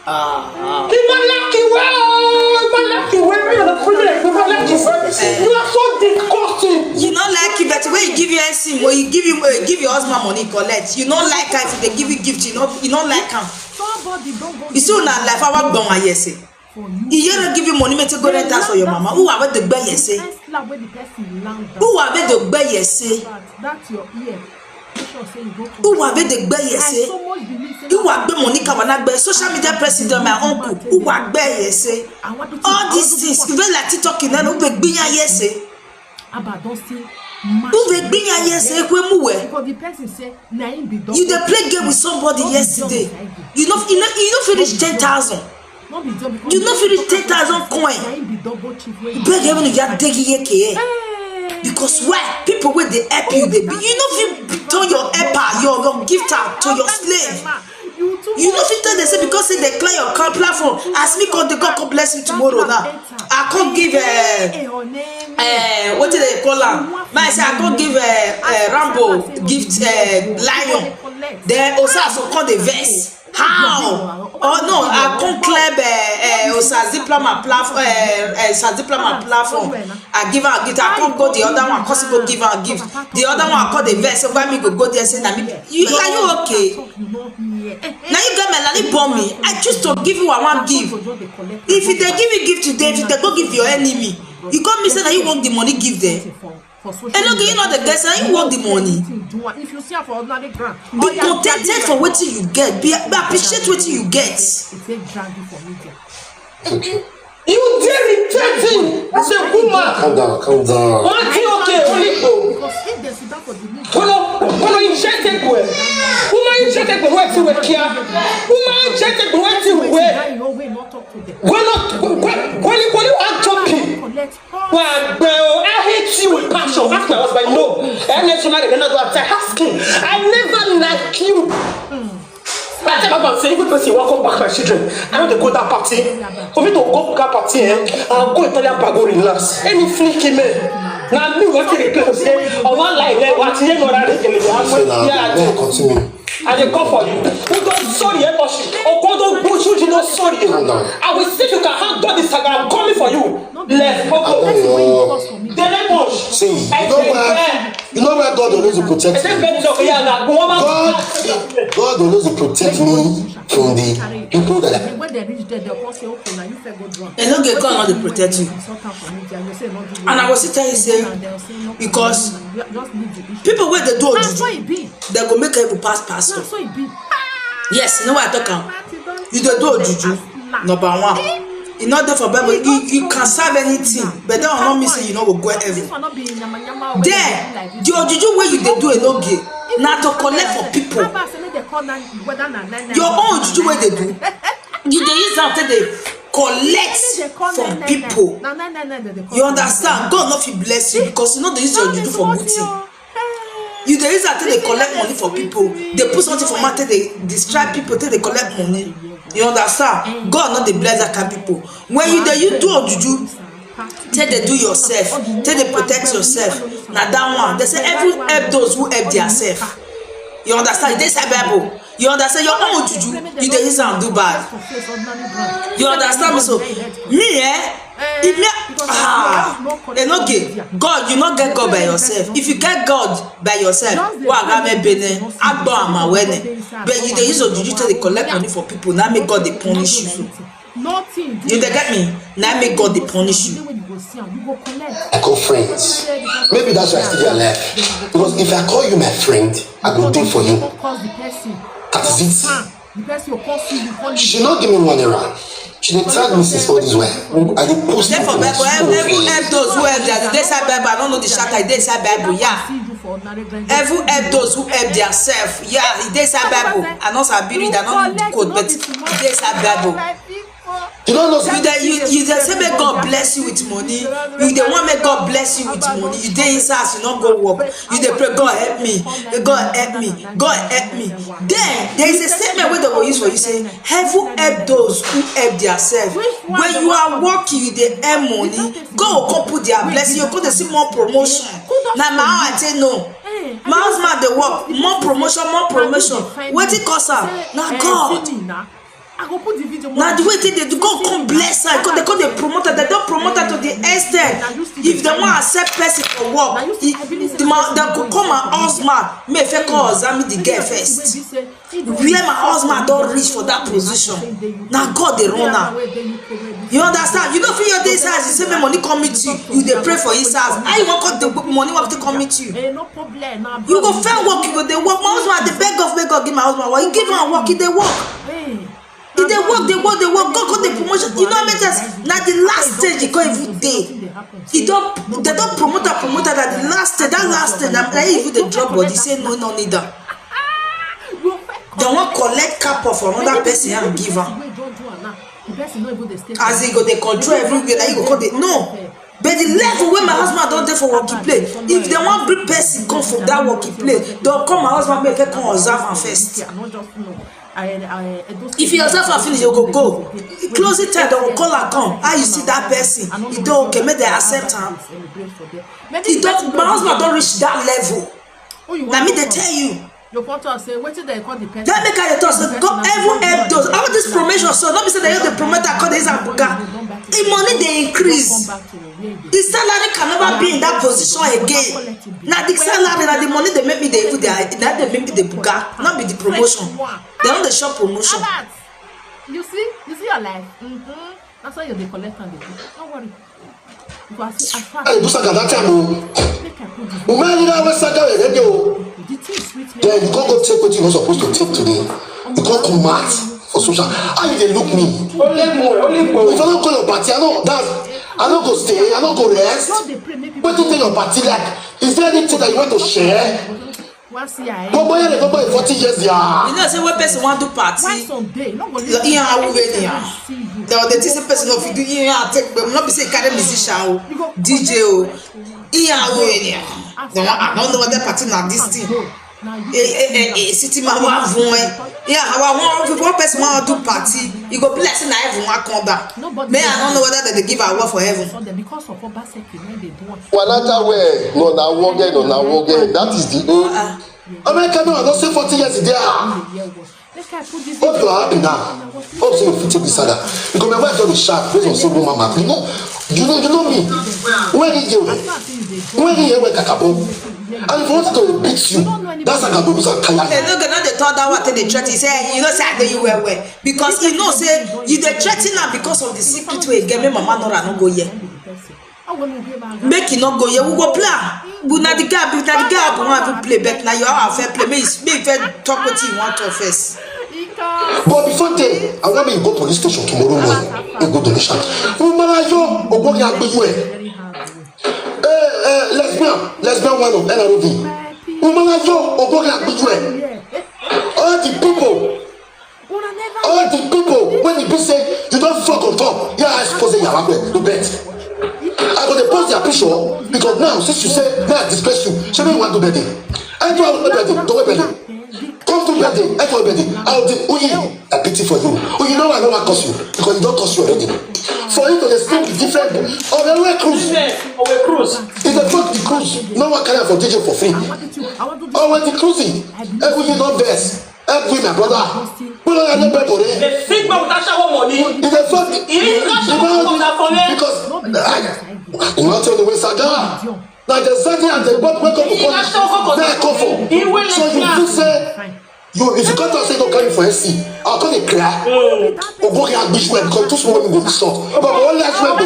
You are so disgusting. You not like it, but when you give your essence, when you give your husband money, collect. You not like her if they give you gift. You not like her. You see, now life I work down. I say. You don't give you money, to go rent house for your mama. Who are the buy say? Who are the buy say? That's your ear. Who are the buy say? Who are the money Kawana buy? Social media president, my uncle. Who are buy say? All these things, even like TikTok, you know, who be yes say? Don't say. Who be yes say? Because the person say, you dey play game with somebody yesterday. You don't finish 10,000. You don't finish 10,000 coin. Beg heaven you get degi. Because why? People with the help you, they be. You know if you turn your helper, your gifter to your slave. You know if you tell them say because they clear your platform. Ask me God, the God bless you tomorrow now. I can't give what do they call her? I say I can't give Rambo gift lion. Then also call the vest. How? Oh no, I can't claim Osa's diploma platform. I give her a gift. I can't go the other one. Cause go give her a gift. The other one I call the vest. So why me go there say na me? Are you okay? Now you got me like bomb me. I choose to give you what I want give. If they give you gift today, if they go give your enemy, you come me say that you want the money give them. And okay, you know the guys, you want the money. If you see for ordinary ground, be contented for what you get. Be appreciate what you get. You irritating as a woman. Calm down. Okay, because if there's that for the need. Woman injected well. Woman injected well to work here. Woman injected well to work. When you are talking. Well, I hate you with passion. Ask my husband, no. And then somebody cannot go outside asking. I never like you. I tell about saying, people say, welcome back my children. I know they go to that party. For me to go to that party, I'll go Italian bago relax. Any flicky man. Now, me want to replace it. Or one like that, what you know that they continue. And they come for you. Who don't sorry, or God don't push you, not sorry. I will see if you can handle this. I'm coming for you. Left, see, you know where God always will protect me. God always will protect me from the people that they don't get God not to protect you. And I was tell you say because people where they do they go make people pass pastor. Yes, you know what I talk about. You don't do juju number one. In order for Bible, you can serve anything, but that will not mean say you know will go heaven. There, the juju way you they do a no gay. Now to collect for people. Your own juju way they do. You they use after they collect from people. You understand? God not will bless you because you know they use your juju for good thing. You they use after they collect money for people. They put something for matter they distract people till they collect money. You understand? God not the bless that kind of people. When you do a juju, tell they do yourself, tell they protect yourself. Now that one, they say every help those who help themselves. You understand? They say Bible. You understand? Your own juju, you dey use and do bad. You understand me? So me okay. God, you not get God by yourself. If you get God by yourself, but you dey use your juju to collect money for people. Now make God they punish you. You dey get me? Now make God they punish you. I call friends. Maybe that's why I still alive. Because if I call you my friend, I will do for you. That is it. She not give me one error. She didn't tag me since all this way. I didn't post it. Therefore, Bible, every help those who help their they say Bible. I don't know the shatter. They say Bible, yeah. Every help those who help themselves, yeah. They say Bible. I know Sabiri, they don't know the code, but they say Bible. You don't know. You say make God bless you with money. You dey want make God bless you with money. You dey inside, you not go work. You dey pray, God help me. God help me. God help me. Then there is a statement where they will use for you saying, "Heaven help those who help themselves." When you are working, you dey earn money. God will come put their blessing. You go to see more promotion. Now my I say no. My husband dey work more promotion. What it cost her? Now God. I go put the video. Now the way they do, God come bless her. Because they promote her. They don't promote her to the extent. If they want to accept person for work, they could come my husband. May fake call examine the girl first. Where my husband don't reach for that position. Now God they run her. You understand? You don't feel your days house. You say my money come meet you. You they pray for his house. I want cut the money want to come meet you. No problem. You go find work. You go they work. My husband they beg of give my husband work. You give him work. He they work. If they work, God got the promotion. You know what I mean? Now the last stage you can't even day. They don't promote that the last stage, now even the job body say no need that. They want collect cap from another person and give her. As they go, they control everywhere. Now you go call it no. But the level where my husband don't there for working play. If they want big person come from that working play, they'll come my husband make her come observe and first. If you observe and finish, you go. Close it time, they will call her come. How you see that person? You don't okay, make they accept her. My husband don't reach that level. Let me they tell you. That make her talk. God every help those. All this promotion, so not be say they have the promoter call this and buga. The money they increase. The salary can never be in that position again. Now the salary, now the money they make me they make me the buga, not be the promotion. They on the shop promotion. You see your life. That's why you're the collector. Don't worry. Hey, Busaka, that time, then you can't go take what you're supposed to take today. You can't come mad for social. How you look me? If I don't call your party, I don't go stay, I don't go rest. What do you think your party like? Is there anything that you want to share? Go buy 40 years, yeah. You know, say one person want to party. The decent person of you do take, but not be say carry musician, DJ, I don't know what that party now this thing. City man want one person want to do party. You go blessing na everyone come back. Me I don't know whether they give award for heaven. Because of Another way, no na woge. That is the old. America no, I don't say 40 years there. Hope you are happy now. Hope so you fit take this saga. Because my wife don't be sharp based on single mama. You know me. When he went kakabo. And if you want to beat you, that's like a baby and kaya. They no they thought that what they threaten. He say, you know, say I know you well. Because he know say you they threaten her because of the secret way. Get me mama no go here. Make it not go here. We go play. But now the guy want to play back. Now you are fair play. Me fair talk what you want to first. But before then, I want me to go police station tomorrow morning and go donation. Lesbian one of NROV. All the people, when you say you don't fuck on top, yeah, I suppose you have to bet. I got to post their picture because now, since you say, may I disgrace you, show me one to bed. I do have a bed, don't bed. Come to bed, I do a bed. I'll do a pity for you. Oh, you know I don't want to cost you because you don't cost you already. For you to still be different. Oh, they wear cruise. It's a fuck the cruise. No one can afford DJ for free. Oh, when the cruising, everything not best. Every my brother. We don't have no pay for it. The big man without shower money. It's a fuck. Because you not tell the way Saga. Now the Saga and the boat wake up for they come for. So you feel say if you come to say don't carry for SC, I'll call it clear. Or go get beach well because too small go be short. But one last one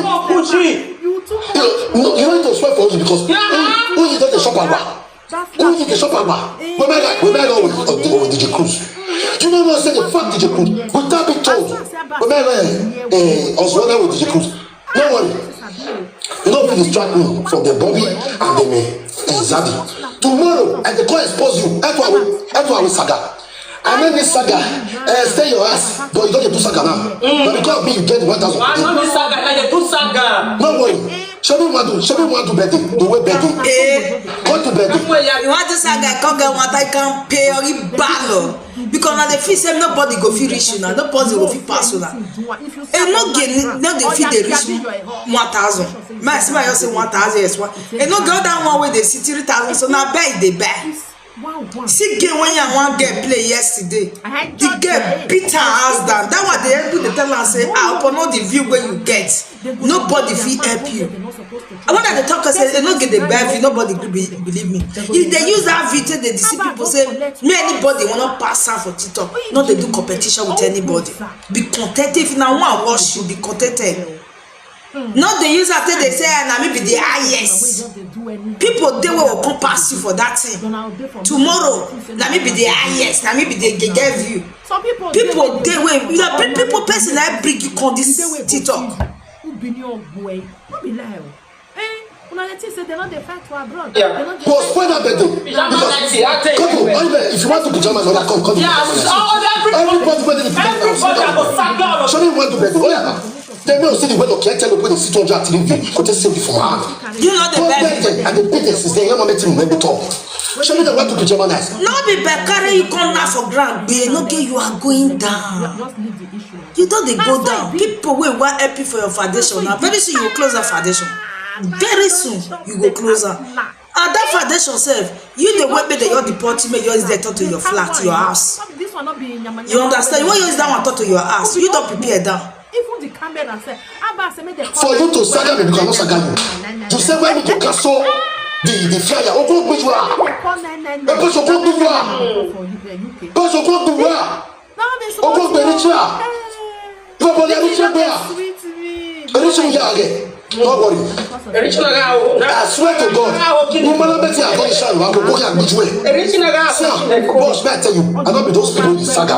you need to swear for you because who you don't shop about. Who you the shop about? We might go with DJ Cruz. You know what I say? The fuck DJ Cruz. Without being told. We might go Oswald with DJ Cruz. No worry. You don't distract me from the Bobby and the Zabi. Tomorrow, I can go expose you. That's why we saga. And then this saga, stay your ass, but you don't get to saga now. But because of me, you get 1,000. I know this saga, I get to saga. No worry. Show me one to bedding. The way bedding. Go to bedding. You want this saga, come get what I can pay or you battle. Because now the fee say nobody go feel rich now. Nobody go feel pass now. And no they feel they reach 1,000. My say 1,000 is what. And no go down one way they see 3,000. So now buy they buy. See game when you one girl play yesterday. The girl beat her ass down. That was the end of the tell and say, upon all the view where you get, nobody will help you. I want that the talker says they don't get the bad view, nobody could believe me. If they use that video, they deceive people say, me anybody will not pass out for TikTok. Not they do competition with anybody. Be contented. If now one watch you, be contented. Not the user after they say, and I may be the highest. People they will come pass you for that thing. Tomorrow, let me be the highest. Let me be the get view. People they will. You know, people person that bring you on this TikTok. Postpone that birthday. If you want to pajamas, come. Everybody's birthday. Show me one to birthday. Oh yeah. They may see the way of can't tell when they sit on your TV, because they simply from hand. You know the birthday. And the business is there. You want to make it talk. Show me the way to pajamas. No be carry you come down for ground. Be no get you are going down. You don't they go down. People will want help you for your foundation. Now very soon you will close that foundation. Very soon you go closer. And that foundation self, you the way that you're deporting me, you use that to your flat, your house. You understand? You want use that one to your house. You don't prepare down. Even the camera said, for you to saga me because not saga you. To say why me to cancel the flyer. Open which one? Because you go do what? Because you go do what? Open the richer. You go the richer there. Richer again. Don't worry. I swear to God, no matter what you are going to show, I will go here which way. Boss, may I tell you, I don't be those people in saga.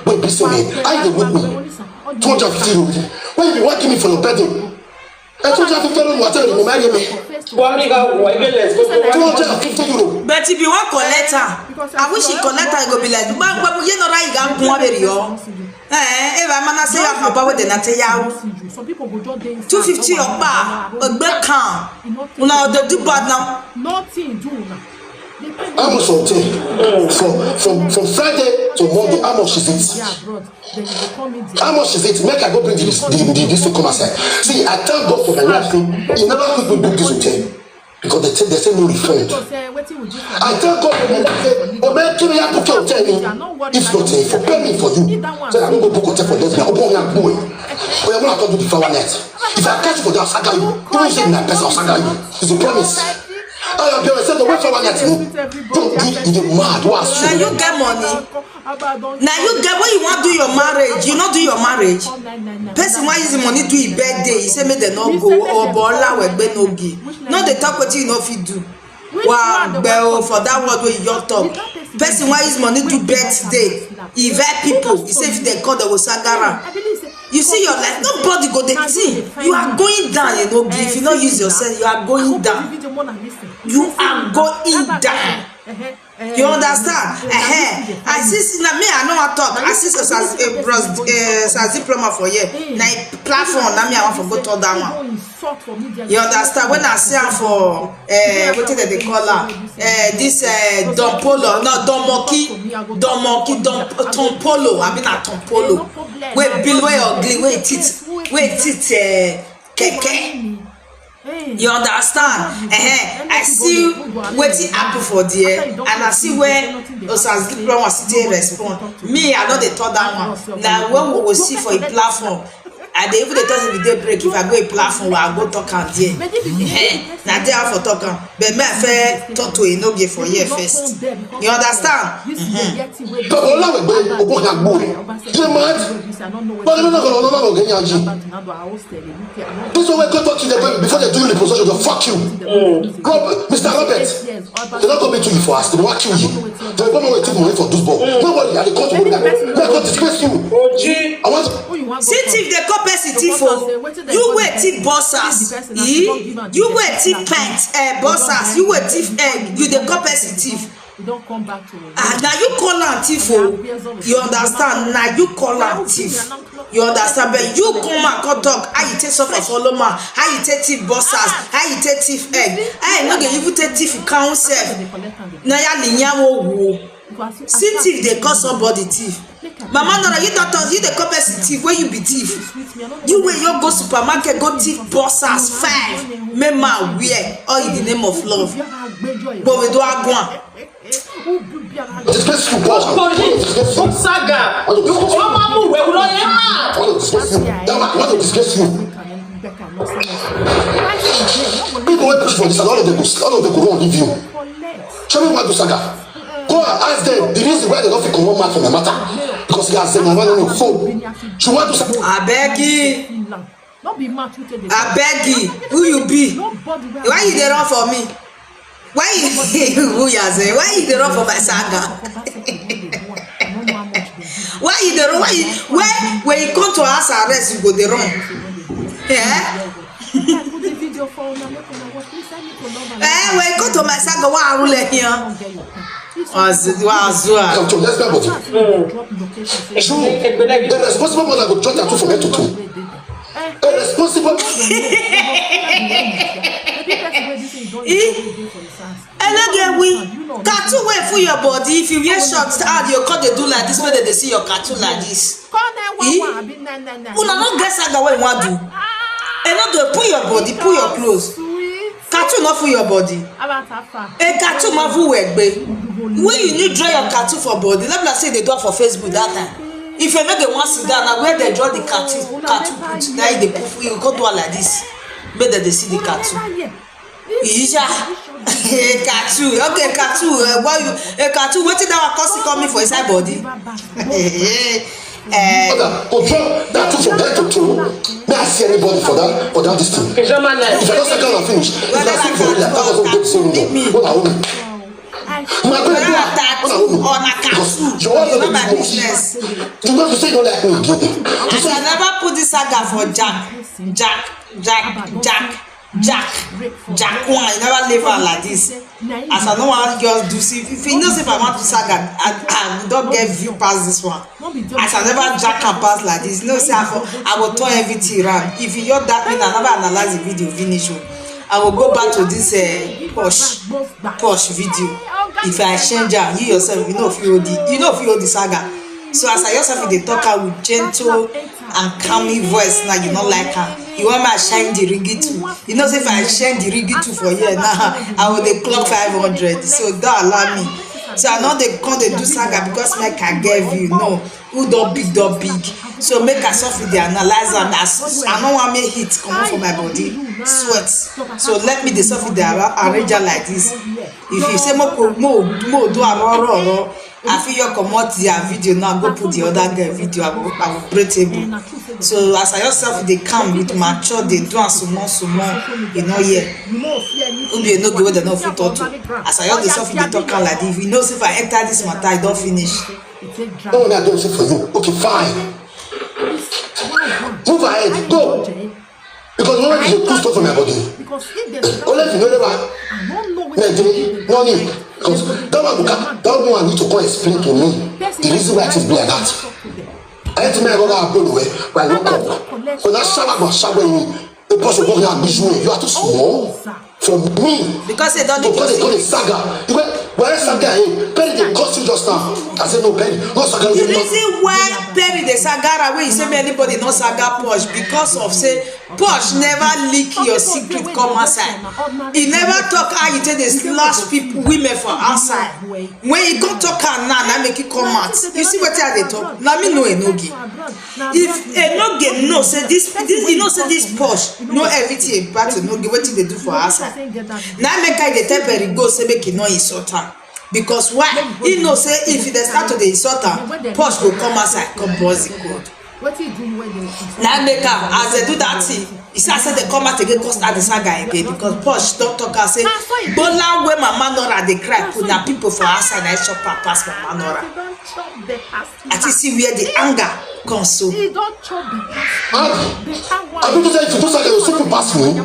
Wait, be saying, I dey with me. 250 rupees. When you be working me for your birthday, and 250 rupees, whatever you marry me. 250 euros. But if you want collect her, I wish you collect her, go be like, but you know right, you got more very young. If I'm gonna say I'm about the Nataya, 250 or bar, a big car. Now they do bad now. Nothing do now. How much from Friday to Monday? How much is it? How much is it? Make I go bring this to come aside. See, I thank God for my life. He never could book this hotel because they say no refund. I thank God for my life. Oh man, give me a book hotel. If not, for pay me for you. So I don't go book hotel for them. I'm going to go. But I'm not going to do the flower net. If I catch for that, Saga you. Don't say that person Saga you. It's a promise. I am going to say the way flower net. Don't be the mad. Now you get money. Now you get when you want to do your marriage. You not do your marriage. Person why use the money to his birthday. He say make them not go or bola we be no give. No they talk what you know if you do. Wow, bell for that word where you talk. Person why use money to birthday. He invite people. He say if they call they will sagara. You see your life. Nobody go there. See, you are going down. You know, if you not use yourself, you are going down. You are going down. You understand? I see now me I know I talk. I see as diploma for you. Now platform now me I want to go to that one. You understand? When I say for what did they call her? This Don Polo, no Don Polo. I mean a Don Polo. Wait, Bill, where ugly? Wait it, keke. You understand? I see waiting happen for there, and I see where Osas Diploma was sitting respond. Me, I know they thought that one. Now when we will see for a platform, and they even they thought if they break, if I go a platform, I go talk and there. Now they have for talking, but me I fair talk to a no give for here first. You understand? This one go talk to them before they do the possession. Fuck you, Mr. Robert. They're not coming to you for us. They will kill you. They will not take money for this ball. Nobody at the court will not disgrace you. I want. See if they call person thief, you wait thief bossers. You wait thief pants, bossers. You wait thief egg. You the call person thief. Don't come back to it. Now you call am thief. You understand? Now you call am thief. You understand? But you come and come talk. How you take suffer follow man? How you take thief bossers? How you take thief egg? I no get you take thief counsel. Now ya linyawo wo. See thief they call somebody thief. Mama Nora, you don't you the person thief where you be thief. You will you go supermarket go thief bossers 5. Mema wear all in the name of love. But we do agwan. disgrace you, boss. I want to disgrace you. Saga. I want to disgrace you. I want to disgrace you. I want to disgrace you. People will push for this and all of them go run leave you. Show me what to Saga. Go and ask them the reason why they don't feel come back from the matter. Because he has them on your phone. She want to Saga. I beg you. I beg you. Who you be? Why you dey run for me? Why you who you say? Why you dey run for my Saga? Why you dey run? Why you when you come to house arrest you go dey run? Yeah. When you come to my Saga, why rule here? Let's go body. The responsible mother go judge her from head to toe. A responsible. And again, we cartoon way for your body. If you wear shorts, you can't do like this when they see your cartoon like this. Una not get Saga what you want to do. And not to put your body, put your clothes. Cartoon not for your body. A cartoon ma for work, babe. When you need draw your cartoon for body, let me say they do it for Facebook that time. If you make a one sit down, now where they draw the cartoon put, now they put you go do it like this. Make they see the cartoon. Isha, cartoon. Okay, cartoon. Why you a cartoon? What did that cost coming for inside body? Control that too from head to toe. May I see anybody for that this thing? If I don't second and finish, if I think for it like that wasn't good saying what I own. My business. You know to say you don't like me again. I never put this Saga for Jack one. I never leave her like this. As I know I just do see. If you know if I want to Saga, I don't get view past this one. As I never Jack and pass like this. No say I will turn everything around. If you hear that mean I never analyze the video finish. I will go back to this posh video. If I change her, you yourself, you know if you hold the Saga. So as I yourself they talk her with gentle and calming voice, now you not like her. You want me to shine the ringy too. You know if I shine the ringy too for you now, I will they clock 500. So don't allow me. So I know they come they do Saga because make I give you no who don't big. So make I suffer the analyzer and I don't want me hit come out for my body, sweat. So let me the suffer the arranger like this. If you say more do a I feel you come out their video now go put the other girl video I will break table. So as I yourself they come with mature they do and so more you know yeah. You know go they no fit talk to. As I yourself they talk like this. If you know if I enter this matter I don't finish. Oh, I don't say for you. Okay, fine. Move ahead, go. Because no one is a good stuff for my body. Only if you know never. No need. Because that one need to come explain to me the reason why it is like that. I let me go down away when I look up. When I shower me, the person go down and you are too small for me. Because they don't need Saga. Where Saga is, Perry they cost you just now. I said no Perry, no Saga. The reason why Perry the Saga away, you say me anybody no Saga Posh because of say Posh never leak your secret come outside. He never talk how you take the slash people women for outside. When you go talk her now make it come out. You see what they talk? Now me know Enogi. If Enogi know say this you know say this Posh know everything about Enogi what they do for outside. Now make I the tell Perry go say make you know insult her. Because why? He know say if they start to the insult her, Posh will come outside, come buzz the code. Now make her as they do that thing. He said they come out again, cause start the Saga again because Posh don't talk and say, Bola where Mama Nora they cry, put the people for outside and shop her past Mama Nora. I see where the anger comes so. I don't say if you do Saga, you'll see you pass me. You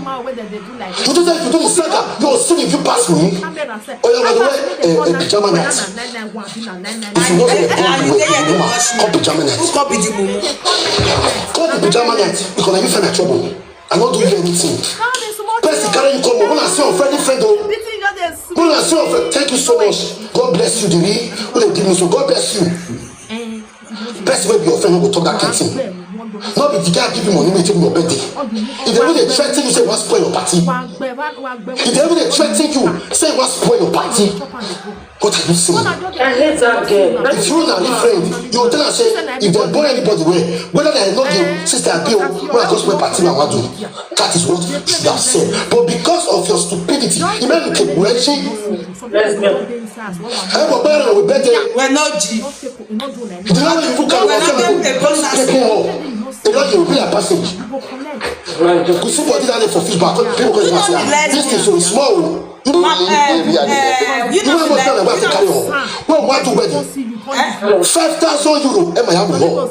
don't say if you do the Saga, you'll see if you pass me. Oh yeah, by the way, pajama night. If you know say call pajama night. Who copy the mumu? Call the pajama night because I find trouble. I not do anything. Person carry you come. When I see your friend, when I see your friend, thank you so much. God bless you, Diri. When they give me so, God bless you. Person will be your friend who will talk that kind of thing. Not if the guy give you money, make your birthday. If they really threaten you, say you want to spoil your party. If they really threaten you, say you want to spoil your party. What are you saying? I hate that girl. If you are a friend, you will tell her say if they born anybody way, whether they are not give sister bill, when I go spoil party, I want to. That is what you should have said. But because of your stupidity, you may be wretched. Let's go. I'm a better with better. We're not G. The other people can walk out. They don't give a passage. Because somebody that for feedback, people go to this is so small. You know what to carry on. What want to wedding? 5,000 euro. Am I having more?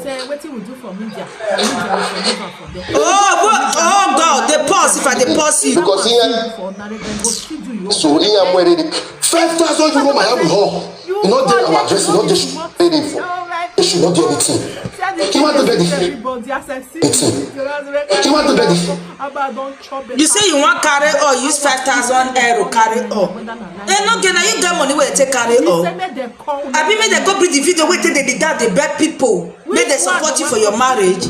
Oh God, they pause if I pause you. Because here, so here I'm wearing 5,000 euro. My having more. You know they our dress. You know they should pay them for. They should not do anything. He want to bed it. He want to bed it. You say you want carry or use 5,000 euro carry or. Eh no, get you get money where take carry or. I be made they go bring the video where they did that they beg people. Make they support you for your marriage.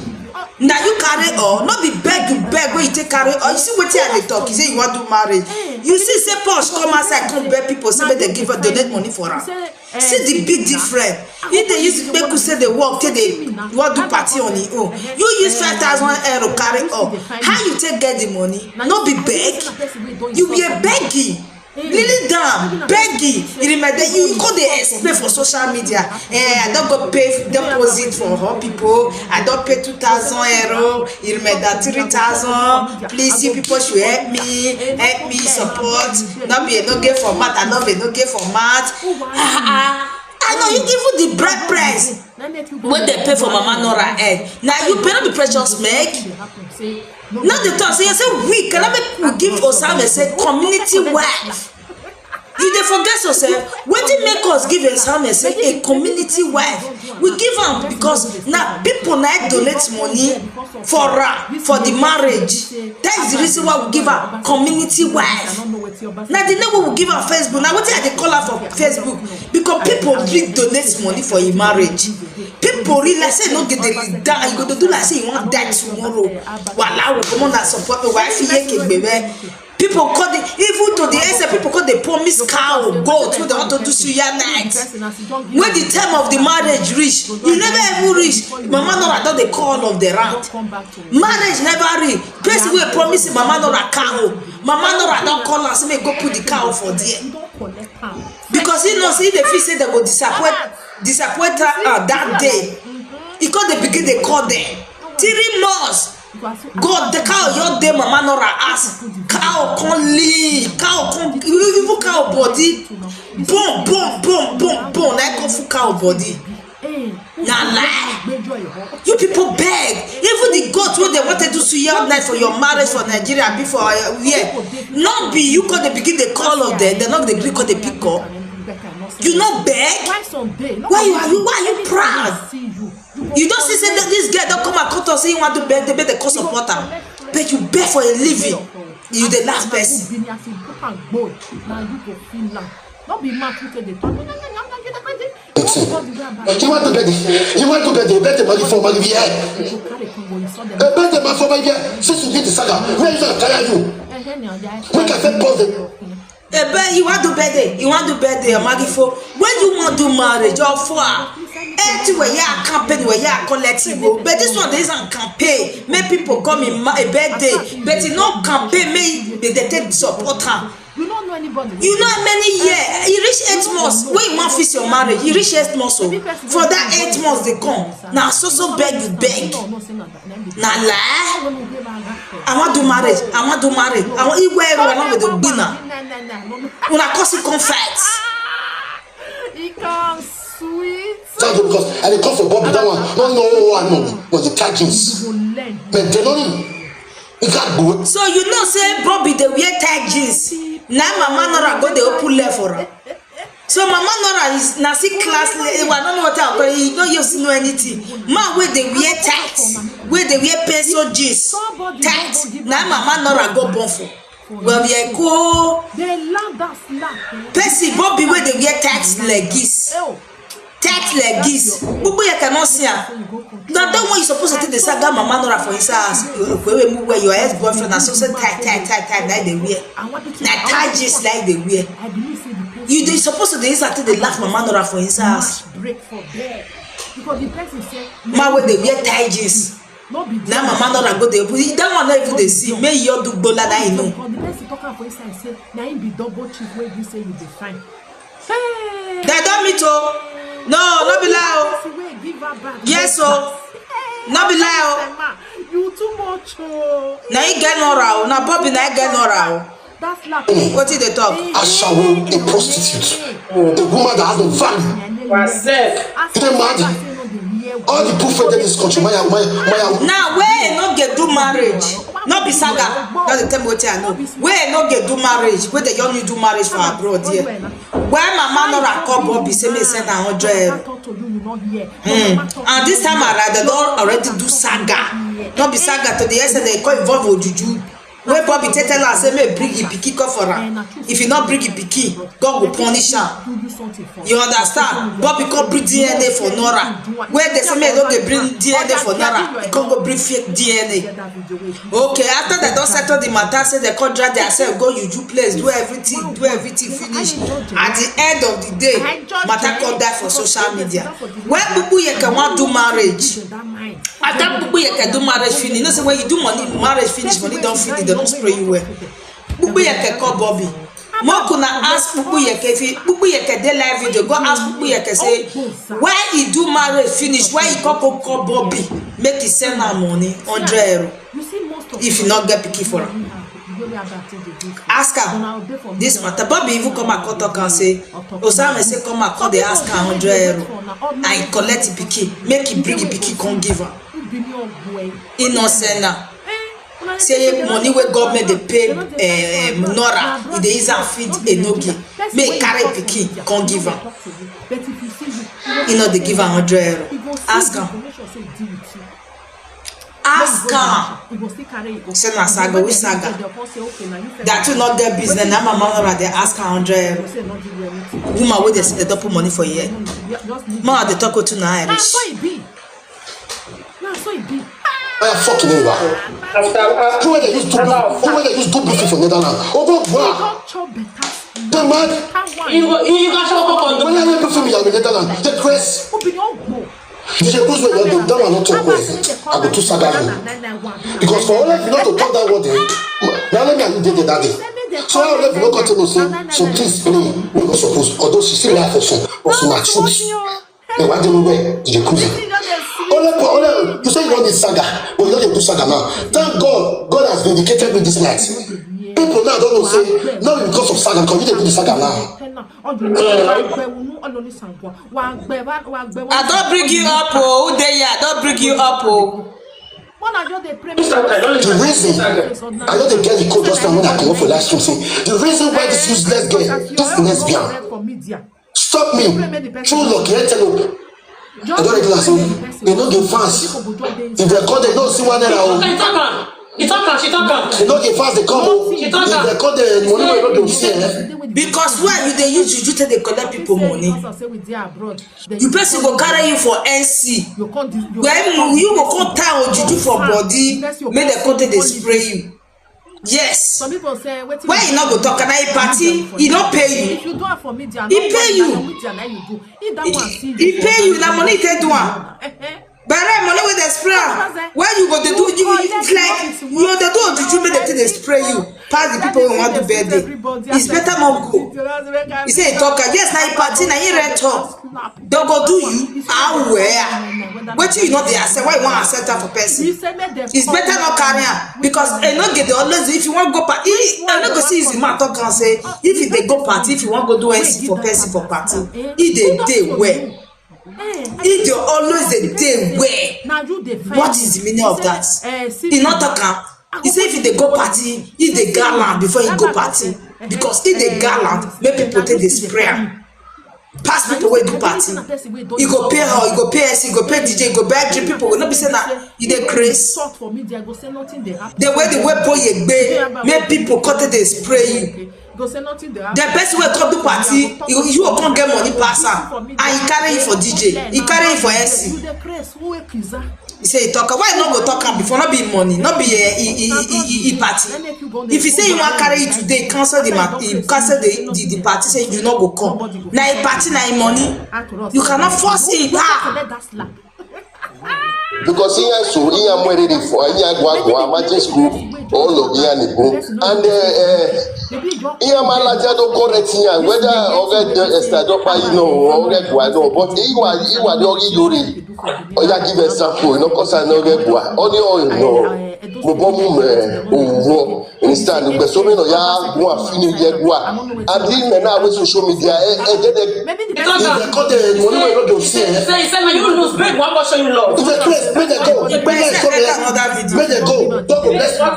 Now you carry or not be beg you beg when you take carry or. You see what they talk. You say you want to marry. You see say Porsche come outside come beg people say they give her donate money for her. See the big difference. If they use make you say they work till they want to party on it. Oh, you use 5,000 euro carry or. How you take get the money? Not be beg. You be a begging. Really down, begging. You remember you call the explain for social media. I don't go pay deposit for her people. I don't pay 2,000 euro. You remember 3,000. Please, you people should help me support. Not be no get for math. I not be no get for math. I know you give the bread price when they pay for Mama Nora head. Now you pay not be precious make. Not the talk. So you say we can I make we give Osama say community wife. You dey forget yourself. Wetin make us give Osama say a community wife? We give am because now people now donate money for the marriage. That is the reason why we give her community wife. Now the name we give her Facebook. Now wetin I dey call her for Facebook because people really donate money for a marriage. People realize say no get the die. You go to do like say you want die tomorrow. Wala we come on and support the wife here baby. People call the even to the end people call the promise cow goat wey they want to do suya night. When the time of the marriage reach, you never even reach. Mama Nora don dey call of the round. Marriage never reach. Person wey promise Mama Nora cow, Mama Nora don call am say make go put the cow for there. Because he knows if they feel say they go disappoint her that day. He call the begin they call them 3 months. God, the cow, your day, Mama Nora ask. Cow can't leave. Cow can't even cow body. Boom, boom, boom, boom, boom. Like full cow body. Now lie. You people beg. Even the goats when they wanted to see you night for your marriage for Nigeria before not be you call the begin the call of them. They're not the Greek call the pick up. You not beg. Why are you proud? You don't say that this girl don't come and cut us say you want to beg, they beg the cost of water. But you beg for a living. You the last person. You want to beg the better money for money here. A better money for money here. Since you did the saga, where is that carry you? We can say pause. You want to bed you want to bed Maggie for when you want to marriage or for anyway campaign where you collective but this one there isn't campaign make people come in a birthday but you know campaign make they take support her. You don't know anybody. You know how many years you reach 8 months when you want fix your marriage you reach 8 months so for that 8 months they come now so beg you beg now lie. I want to marry. I want you wear one with the winner. When I cause it confess. He comes sweet. Thank you because I come for Bobby that one. No, was the tagines. But they don't. It got good. So you know say Bobby they wear tag jeans. Now Mama Nora go the open left for her. So Mama Nora is Nasi class. I don't know what but you don't used to know anything. Man where they wear tags, where they wear pencil jeans, tags. Now Mama Nora go born for. Well we go. They land that slap. Percy Bobby where they wear tags like this. tight like this. Bubu you cannot see her. Now that one you supposed to take the saga mama Nora for his house. Where your ex-boyfriend are so tight like they wear. Like tight just like they wear. You they supposed to take the last mama Nora for his house. Because the person said, ma when they wear tight jeans. Now mama Nora go there. That one not even they see. May you do bola that you know. The person talking for inside say, now you be double cheek where you say you be fine. Hey, they don't meet oh. No, not be lie. Yes, oh. Not be lie. You too much oh. Now you get no row. Now Bobby now get no row. That's like what did they talk? Ashawo, a prostitute, the woman that has no value. Can you imagine? All the buffet in this country, my. Now where not get do marriage? Not be saga. That's the time what I know. Where not get do marriage? Where the young you do marriage for abroad here? Where mama not a call Bobby say me send 100. And this time around they don't already do saga. Not be saga to the essence they call involve Ojuju. Where Bobby tell her say me bring piki for her. If you not bring piki, God will punish her. You understand? Bobby can't bring DNA for Nora. Where they say me don't bring DNA for Nora, you can't go bring fake DNA. Okay, after they don't settle the matter, say they can't drag themselves, go you do place, do everything finish. At the end of the day, matter come die for social media. Where people you can want do marriage? After people you can do marriage finish. You know, say when you do marriage finish, money don't finish, they don't spray you well. People you can call Bobby. More could ask people you can dey live video. Go ask people you can say why he do marriage finish, why he call Bobby, make he send her money €100 if you not get picky for her. Ask her this matter. Bobby even come and talk and say Osama say come and call the ask her €100 and collect the picky, make he bring the picky, come give her. Innocent now. Say money where government they pay Nora, if they use and feed Enogi, make carry picky, can't give her. You know they give her €100. Ask her. Ask her. Say na saga, we saga. That will not get business. Now my mama they ask her €100. Woman where they double money for you. Mama they talk to na Irish. I am fucking over. Who they use do buffet for Netherlands? Oh, wow. The man. You got when I am buffet me in Netherlands, the dress. You say those were that one not talk well. I go to saga you. Because for all of you not to talk that word, now let me did that day. So I let you not continue say, so please play. We not supposed, although she still have option, but so much truth. And why do you wear the jacuzzi? You say you want this saga, but you don't do saga now. Thank God, God has vindicated me this night. People now don't know say, not because of saga, because you didn't do the saga now. I don't bring you up, oh, there, I don't bring you up, oh. The reason I know they get the code just now when I come up for live stream, say the reason why this useless girl, this lesbian, stop me, true luck, you ain't tell me. I don't know they don't give fans. If they call, they don't see one there. They don't give fans, they come. If they call the money, they don't see. Because why you they use juju till they collect people money? You person go carry you for NC. When you go come tie or juju for body, make the content they spray you. Yes. Some people say, why you not go talk and I party? He don't pay you. If you do it for media, he pay you. He pay you. That money take one. But that money with the spray. Why you go to do? It's like you know they do juju make the thing they spray you. Pass the people who want to birthday. It's better not go. He say talker. Yes, now he party. Now he red talk. Don't go do you. How where? What you not there? Say why you want to accept that for person? It's better not carry her because I not get the always if you want to go party. I not go see his man talk and say if they go party, if you want to go do anything for person for party, if they where. If you always a day where, what is the meaning of that? He not talk. He say if they go party, if they gallant before you go party, because if they gallant, make people take the spray. pass people wey do party. You go pay her, you go pay us, you go pay DJ, you go buy drink people. Will not be saying that you dey craze. The way boy you make people cut it, they spray you. The best way come do party, you will come get money pass am, and you carry it for DJ, you carry it for SC. You say you talk, why not go talk am before? Not be money, not be party. If you say you want carry it today, cancel the party. Say you not go come. Now a party, now money. You cannot force it. Because he has to, he am ready for a magic school, all of the animal, and he am a larger no correct here, whether or get Estadopa, you know, or get Guado, but he was Yogi, or you give a sample, no cause I know get Gua, only all you know, Mobom, instead of the so many ya go and finish yet Gua, and then now with social media, maybe the money will not say, you lose big one more show you love. Make them go. Don't go bless all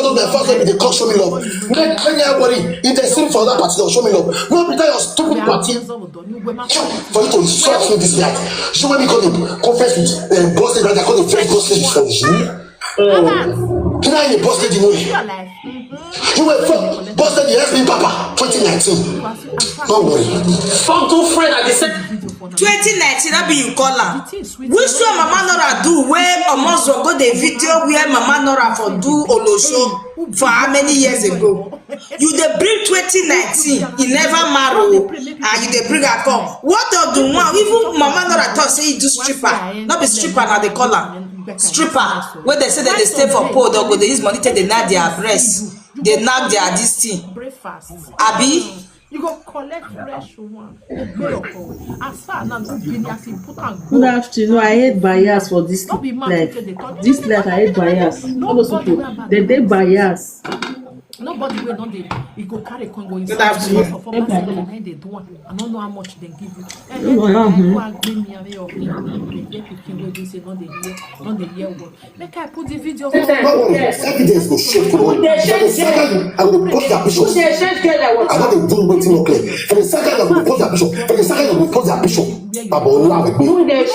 those that fast with the cock show me love. Make everybody in the same for that party show me love. No pretend your stupid party. For you to solve through this night. You when we go to conference with boss lady, I call the first boss lady from the gym. Can I be boss lady? You were boss lady has been Papa 2019. Don't worry. From two friends at the same 2019, that be you call her. Which one Mama Nora do where almost go the video where Mama Nora for do Olosho for how many years ago? You dey bring 2019, you never marry, and you dey bring her come. What of the one? Even Mama Nora thought say you do stripper, not be stripper now they call her stripper. When they say that they stay for pole, they go they use money take they knack their breasts, they knack their this thing. Abi. You go collect fresh one. As far as good afternoon. I hate bias for this life. This life I hate bias. All those people, they bias. Nobody will not they go carry Congo inside. Good afternoon. I don't know how much they give you. Make I put the video. Evidence go show for one. I will post that bishop. I want to do waiting no clear. For the second I will post that bishop. For the second I will post that bishop. About love with me. And they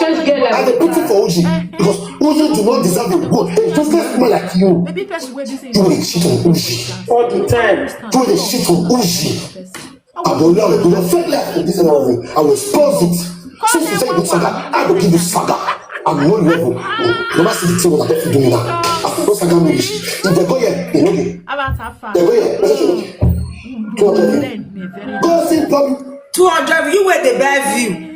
put it for Uji because Uji do not deserve it. Good. Just let me like you. You will shit on Uji. All the time. Do the shit on Uji. About love with me. This is another thing. I will expose it. Since you say good saga, I will give you saga. I'm no level. No matter the thing what I'm doing now. I will saga me. If they go here, they know it. They go here. 200. Go see Bobby. 200 you where they buy view.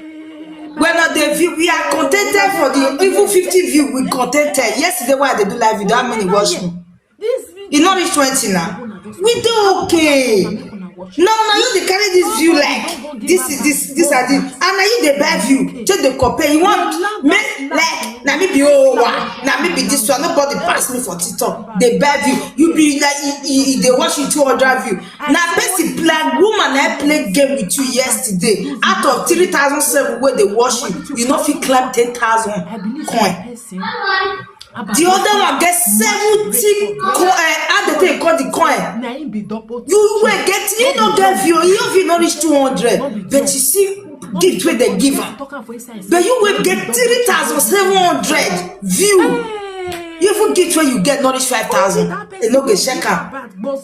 When not the view, we are contented for the even 50 view. We contented. Yesterday why they do live video, how many watch me? You not reach 20 now. We do okay. No, you they carry this view like this and this, and now you they buy view. Just the compare. You want make like now maybe now maybe this one. Nobody pass me for TikTok. They buy view. You be like they watch you 200 view. Now basic plan woman I played game with you yesterday. Out of 3,007 where they watch you know if you clap 10,000 coin. The other one get 70 coin. How they take call the coin? You will get you don't get view. You not reach 200, but you see gift where they give them. But you will get 3,700 view. You even gift where you get not reach 5,000. They no get check out.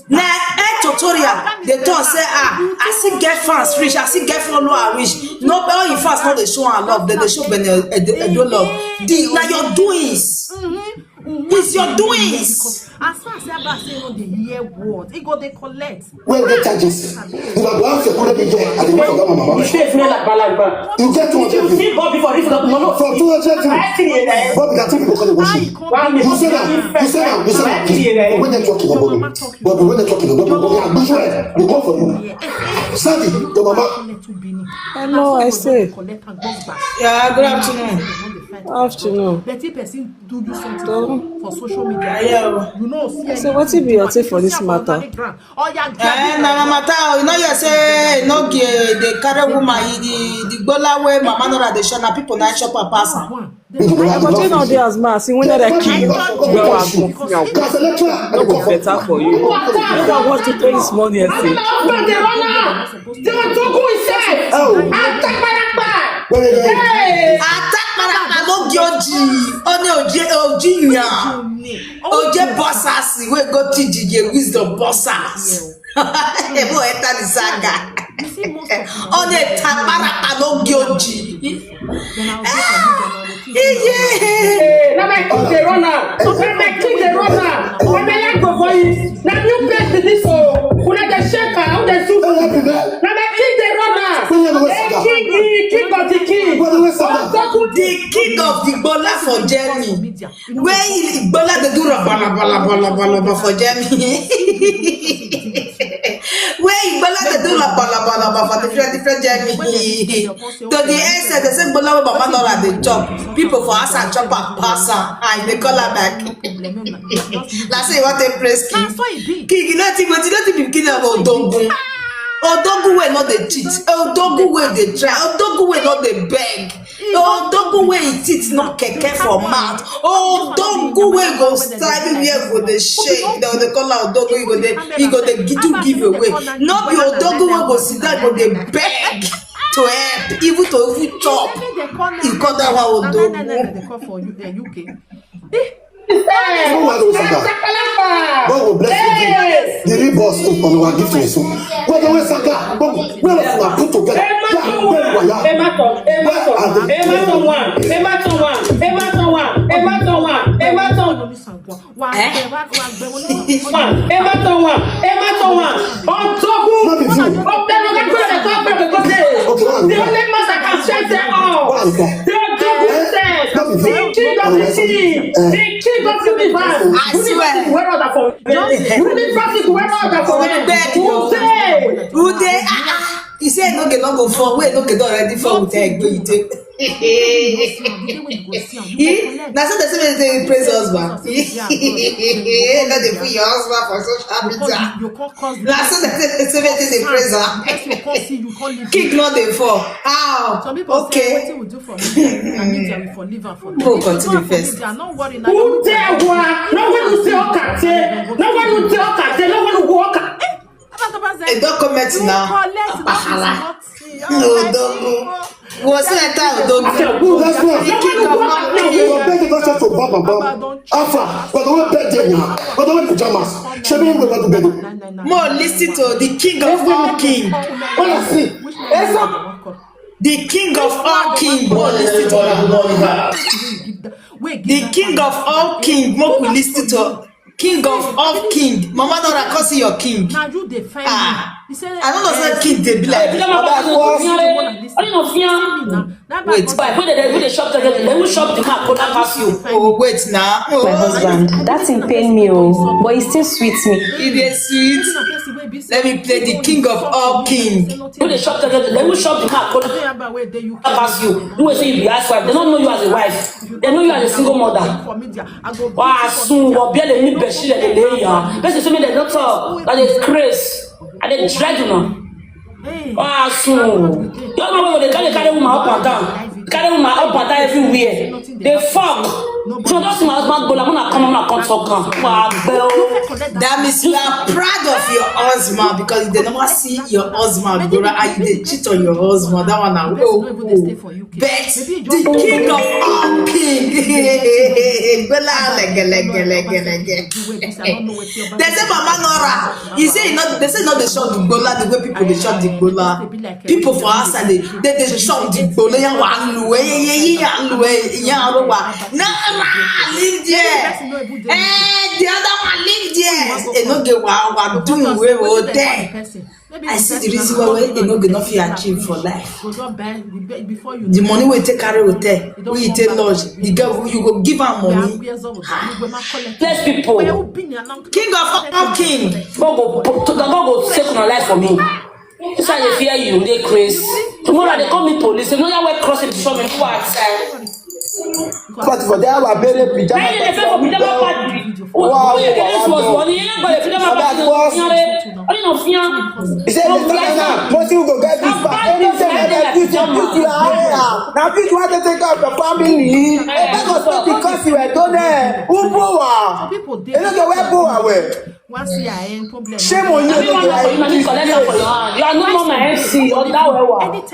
Now tutorial they don't say I see get fans rich. I see get follower rich. No, all you fans not they show our love. They show when they don't love. Now your doings. It's your doings. As far as I say no the hear word, it go they collect. When they charges, you are going to put it there at the end of the month. You get 200 views. From 200 views, Bobby got 2 people call it worship. You say that. When they're talking about me, Bobby, when they're talking about me, they go for you. Sandy, your mama. Hello, I say. Yeah, good afternoon. Afternoon. But if person do something for social media, you know. So what be your take for this matter? Now matter, you know you say no the carry woman the gola way Mama Nora dey show na people na shop and pass. But you know there's mass. When they're king, well, that will be better for you. I want to pay his money and say. Attack Marapa, no Gyoji. Oje bossas, we go to DJ wisdom bossas. Ebo enter the saga. On a Marapa, no Gyoji. Now my king the runner. When I like go for you, now you pay for this. When I get shaker, how they do. Now my king the runner. King of the king. The king of the bola for Jeremy. Where he bola the do bala for Jeremy. Where he bola the do bala for different Jeremy. To the end, they say bola mama not at the top. People for us and chop and pass and they call her back. Let's say what they praise king. King, you not even king of Odogu. Odogu way not the cheat. Odogu way they try. Odogu way not the beg. Odogu way it is not keke for mouth. Odogu way go style here go the shake. They call her Odogu. He go the give away. Not be Odogu way go sit down go the beg to help, even to chop. You call that one Odogu. They call for UK. God will bless you. The real boss on our gift to you. What the way Saka? Where are you put together? He said no get no go for wait no get already for we take go you take. That's what they praise husband. Not they put your husband for social media. That's what they praise her. Kick not they fall. How? Okay. What we do for me, I mean that we for live and for. We'll continue first. Not worry. Who dare what? No one will say okay. No one will say okay. No one will walk. A document now. No, don't. Was it that don't? That's why. Alpha, but the one bed now. But the one pajamas. Show me who go to bed. More listen to the king of all king. What I see? The king of all king. More listen to that. The king of all king. More listen to. King of all king. Mama Nora can see your king. Now you defend me. I don't know say king dey be like. Wait, when they shop together, they will shop the car go pass you. Oh wait now. My husband. That thing pain me, oh, but it still sweets me. It is sweet. Let me play the king of all king. When they shop together, they will shop the car go pass you. You will say you be housewife. They don't know you as a wife. They know you as a single mother. Wow, soon we'll be able to meet Beshi and the lady. Let's say me the doctor that is crazy. And they drag you now. Ah, soon. You don't know when they carry woman up and down. Carry woman up and down everywhere. They fuck. So that's my husband go. I'm gonna come talk. Wow, that means you are proud of your husband because they never see your husband go and you cheat on your husband. That one now. Bet the king of all king. They say Mama Nora. He say not. They say not they shop the gola the way people they shop the gola. People for us and they shop the gola. Live there. The other one live there. And no get what doing where we there. I see the reason why they no get nothing achieve for life. The money we take carry with there. We take lodge. The girl you go give her money. Bless people. King of all king. God go take on life for me. This why they fear you. They crazy. Tomorrow they call me police. They know you were crossing the shop and go outside. But for that, I better pajama. Wow, he said, "Most you go get this back. Anything I get, Now if you want to take care of your family, because you were done there. Who boa? You don't get where boa were. Shame on you. You are no more my MC or that way.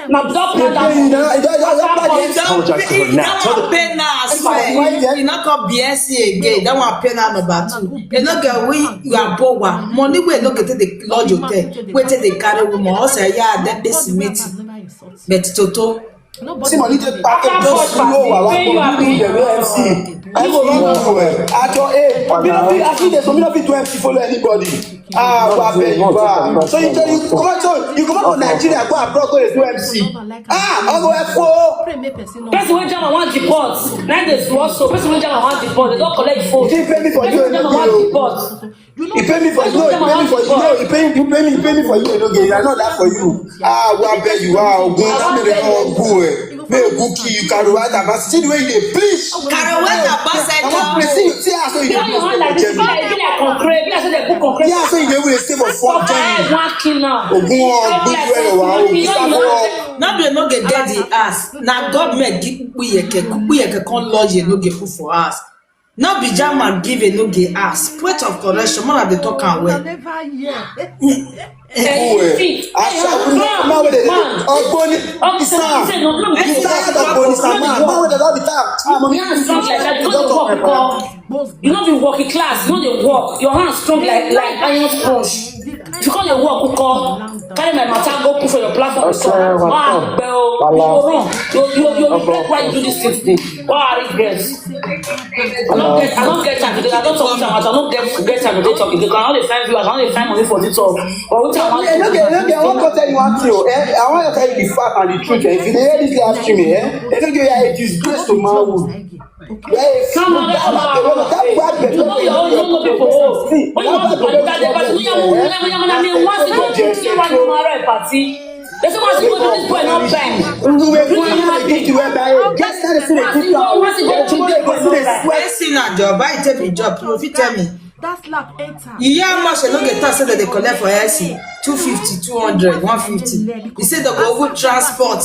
Now drop that. You not call BSC again. That one pay now number 2. You not get we you are boa. Money we not get the lodge hotel. Wait till they carry woman. Also yeah, that this meeting. But Toto. See money take package just slow. I want to be the MC. I go run somewhere. I go I feel there's some to MC follow anybody. So you come out to Nigeria, go abroad, go to MC. I go F4. Person when Jama want deport. Now they so person when Jama want deport. They don't collect phone. He pay me for you. He pay me for you. He pay me for you. Okay, I know that for you. What bet you are? Go. May go kill you. Carowat Abbas. See the way they please. Carowat Abbas. I want to see you. See how so you yeah, so you will say for 4 times. Now they no get the ass. Now government give we can lodge no get food for us. Now be German give a no get ass. Point of correction, man they talk and well. You know the working class, you know the work. Your hands strong like iron sponge. If you call your work, carry my matter, go put for your platform. You regret why you do this thing. Why are regrets? I don't get time today. I don't talk about. I don't get time today talking. Because I only find viewers, I only find money for this talk. But what I want to do. I want to tell you one thing. I want to tell you the fact and the truth. If you hear this live streaming, it is grace to manhood. Come on, you know your own people. When you want to put that, party. There's so much people do this boy not bang. Tell me. That's like enter. Yeah, much I don't get tax that they collect for SC 250, 200, 150. He said they go with transport.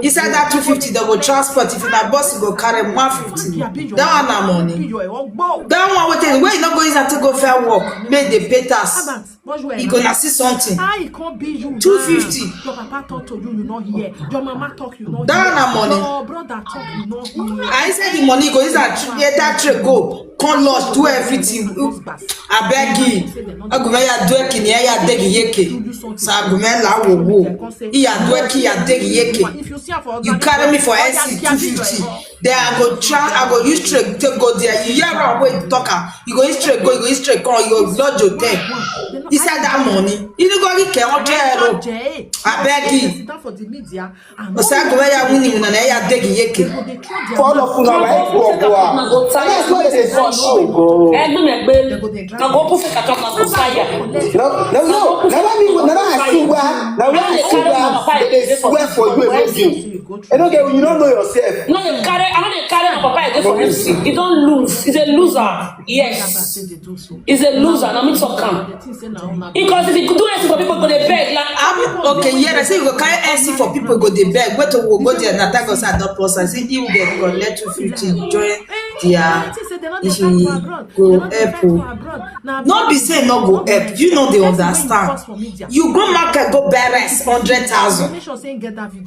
He said that 250 they go transport. If na bus go carry 150. That one na money. That one where you not going to go fair work. Make the pay tax. You gonna see something. 250. Your papa talk to you, you not hear. Your mama talk, you not hear. That na money. Your brother talk, you not hear. I said the money go is that trade go. Come lodge, do everything. I beg you. Agumaya do ekini ya degi yeke. Sa agumela wo. Iya do eki ya degi yeke. You carry me for SC 250. Then I go use trade to go there. You hear how we talker. You go use trade go, you go use trade come, you go lodge hotel. He said that money. You don't go get on jail. I beg you. Osa agumaya winning na ya degi yeke. Fall of una right for go. That's what they say. No. I don't get you don't know yourself. No, you carry. I know they carry my papa again for MC. You don't lose. He's a loser. Yes. He's a loser. Now me talk because if you could do anything for people, go they beg. Like okay, yeah. I say you go carry anything for people, go they beg. But to go there, na tag us at the post. I say you get go let 250 join their. If you go help, not be saying no go help. You know they understand. You go market go buy rice 100,000.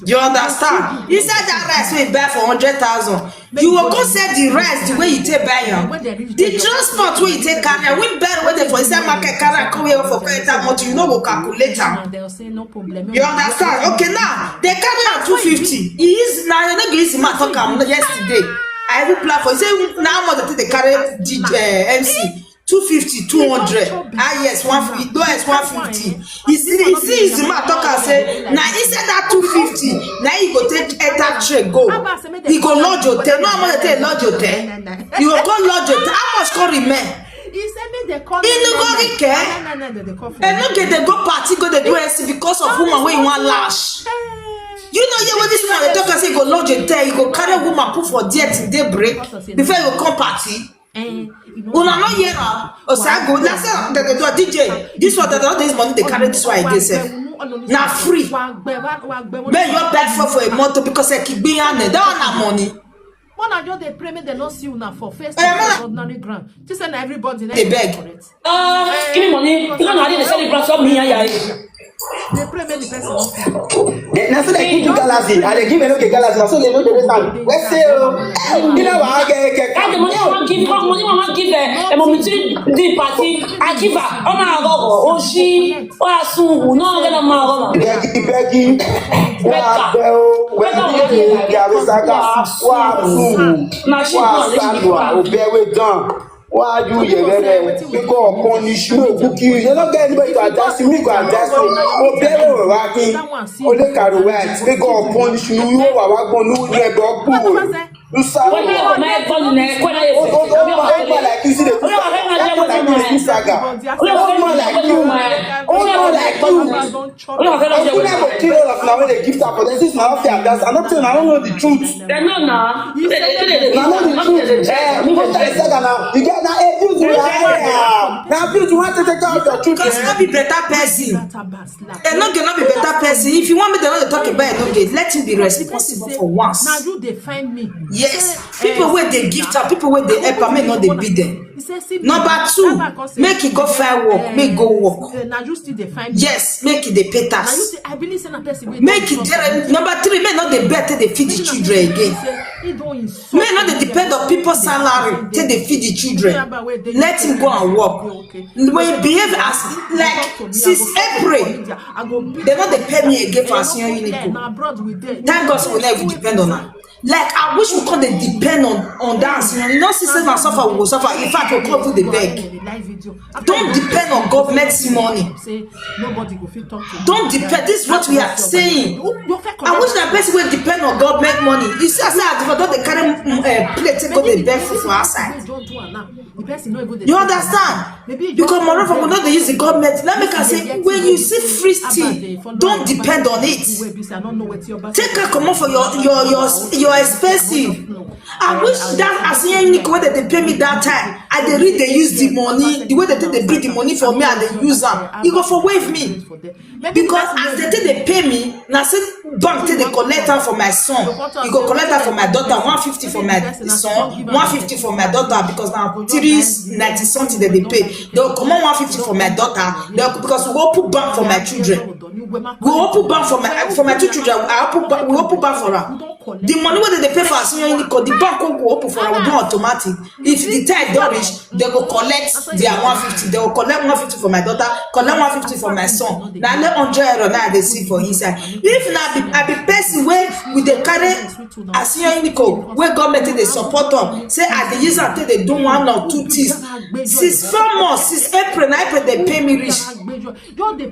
You understand? You said that rice we buy for 100,000. You will go sell the rest the way you take buy am. The transport wey you take carry, we buy wey dey for inside market carry come here for quarter month. You know go calculate am. You understand? Okay, now they carry am 250. He is now you know go easy man talk am yesterday. I even plan for say now more they carry MC 250, 200. Yes, 150. No, it's 150. You see his man talk and say now instead that 250, now you go take that trade go. You go lodge hotel. No, I'm gonna take lodge hotel. You go lodge hotel. How much can remain? He said me they call. He no go care. And look at they go party go they do SC because of woman wey want lash. You know, yeah, when this one they talk and say go lodge a day, you go carry woman put for there till they break before you come party. Una no hear now. Osago, that's the DJ. This one that all this money they carry this one against them. Now free. May your bed for a month because I keep being on that money. One I just they pray me they not see you now for first ordinary grant. Just send everybody they beg. Give me money. You don't know they sell the grant of me. They pray me the person. Now so they give you galaxy. And they give you galaxy. So they know the rest. Let's say, you know what? The money I want give. Money I want give. And when we do party, I give her. Oh my God. Oh she. Oh asu. No get a man. Begging. Why do you we go punish you? You don't get anybody to adjust me, go adjust me. Oh, better working. Oh, look at the words. We go punish you. You are going to do your dog. You saw like you see the saga. Like you. Now when they gift up, but this is not fair. That's I'm saying I don't know the truth. They know now. You get now abuse now abuse you want to take out your truth. Because not be better person. They're not gonna be better person. If you want me to talk about it, okay, let him be responsible for once. Now you define me. Yes, people where they gift up, people where they help, may not they beat them. Number two, make it go fair work, make go work. Yes, make it they pay tax. Make it number three, may not they better they feed the children again. May not they depend on people's salary till they feed the children. Let him go and work. When you behave as like since April, they not they pay me again for a senior unique. Thank God we never depend on her. Like I wish we could depend on that. You know, sisters and suffer will suffer. In fact, we'll come to the beg. Don't depend on government's money. Don't depend. This is what we are saying. I wish that person will depend on government money. You see, I said, don't they carry plate to go to the beg for outside. You understand? Because moreover, we know they use the government. Let me say, when you see free tea, don't depend on it. Take a come for your expensive. I wish that as the way that they pay me that time, I they read they use the money, the way that they bring the money for me and they use them. You go for wave me. Because as they pay me, now say bank they collect her for my son. You go collect her for my daughter, 150 for my son, 150 for my daughter, because now 390 something that they pay. They'll come on 150 for my daughter, because we will put bank for my children. We will put bank for my two children. We will put bank for her. The money where they pay for us, the bank will open for our do automatic. If the time don't reach, they will collect their 150. They will collect 150 for my daughter, collect 150 for my son. Now let 100 now they see for inside. If now I be person where with the carry a senior unico where government they support them, say at the user until they do one or two things. Since 4 months, since April they pay me rich.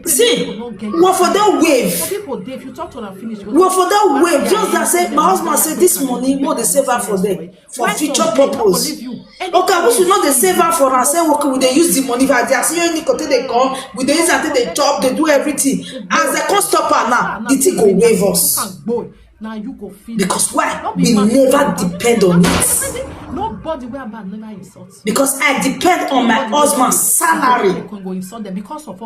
See, what for that wave? What for that wave? Just that say my husband said this money more they save her for them for future purpose. Okay, we should not they save her for her. Say okay, we they use the money for their senior unico they come, we they use until they chop, they do everything. As they can't stop her now, the thing go wave us. Because why? We never depend on it. Nobody will about never insult. Because I depend on my husband's salary. Because of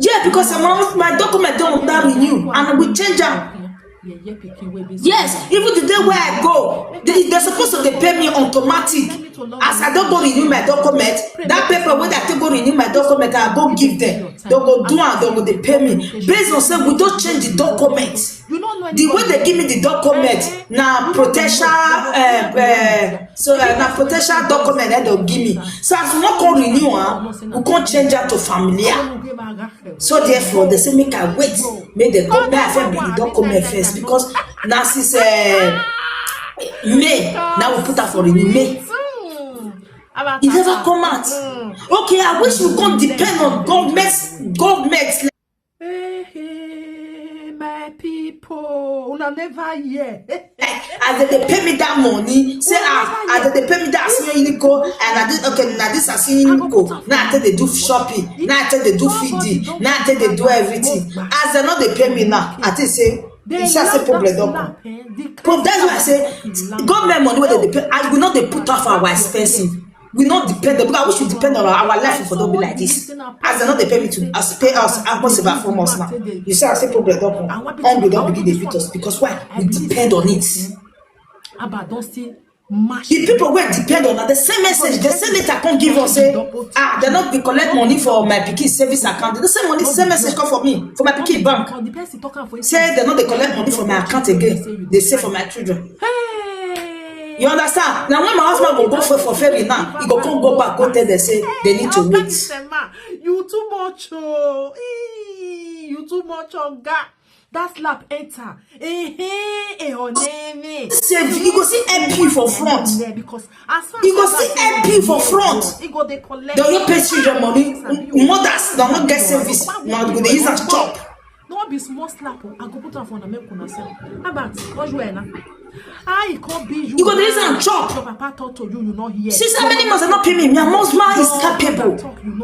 yeah, because my document don't renew and we change them. Yes, even the day where I go, they're supposed to pay me automatic. As I don't go renew my document, that paper where I go renew my document, I go give them. They'll go do and they pay me. Based on saying we don't change the document. The way they give me the document, now protection, now protection document that they'll give me. So as we not go renew, we can't change that to familiar. So therefore, they say make I wait, make the government bring the document first because now since May, now we put her for renew May. It never come out. Okay, I wish we can't depend on governments. My people, una never hear. As they pay me that money, say as they pay me that senior unico, and I did okay. Now this is senior unico. Now I they do shopping. Now I they do feeding. Now I they do everything. As they know they pay me now, I say. It's just a problem, don't. That's why I say government money where they pay, I will not they put off our expensive. We not depend because we should depend on our life if we don't be like this. As they not they pay me to as pay us almost about 4 months now. You see, I say problem don't come. We don't begin to beat us because why? We depend on it. The people will depend on that. The same message, the same letter can't give us say, they not be collect money for my pikin service account. The same money, same message come for me, for my pikin bank. Say they not they collect money for my account again. They say for my children. You understand? Now when my husband go for ferry now, he go come go back, go tell them say they need to wait. You too much, oh. You too much, oh, God. That slap enter. You go see MP for front. You go see MP for front. Don't you pay children money? Mothers don't not get service. Now they use as chop. No be small slap. I go put on for na make una sell. About I can't be you. You go there and chop. Your papa talk to you, you not hear. Since how many months I not pay me? My husband is capable.